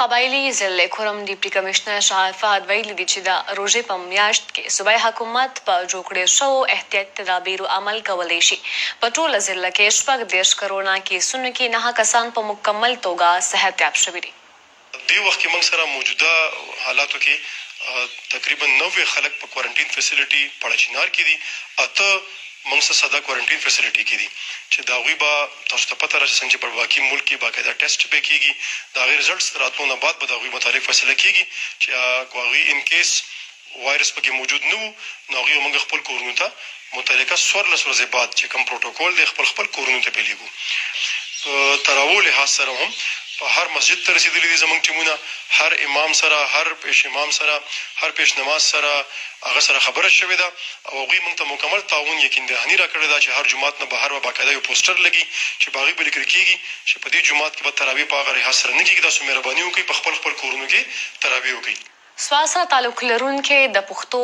قبایلي ضلع کورم ډیپټي کمشنر شاه فهد ویلي دي چې د روژې په میاشت کې صوبایي حکومت په جوړ کړو شوو احتیاطي تدابیرو عمل کولی شي. په ټوله ضلع کې 36 کرونا کیسونو کې 9 کسان په مکمل توګه صحتیاب شوي دي. دې وخت کې موږ سره موجوده حالاتو کې تقریبا 90 خلک په کوارنټین فیسیلیټي پړچینار کې دي. اته موږ سره ساده کوارنټین فیسیلیټي کې دي چې دا غوي به تاسو ته پته راځي څنګه په باقي ملک کې باقاعده ټیسټ به کیږي. دا غیر رزلټس راتلونه بعد به دا غوي متعلق فیصله کیږي چې کوغي ان کیس وایرس پکې موجود نه وو نو غوي موږ خپل کورونو ته متعلقه 14 ورځې بعد چې کوم پروتوکول دی خپل کورونو ته پیلېږو. تراول لحاظ سره هم په هر مسجد ته رسیدلي دي زموږ ټیمونه، هر امام سره، هر پیش امام سره، هر پیش نماز سره هغه سره خبره شوې ده او هغوی موږ ته مکمل تعاون یقین دهاني راکړې ده چې هر جومات نه بهر به باقاعده یو پوسټر لګي چې په هغې به لیکل کېږي چې په دې جومات کې به تراویح په هغه لحاظ سره نه کېږي. تاسو مهرباني وکړئ په خپل کورونو کې تراویح وکړئ. سواسا تعلق لرونکي د پښتو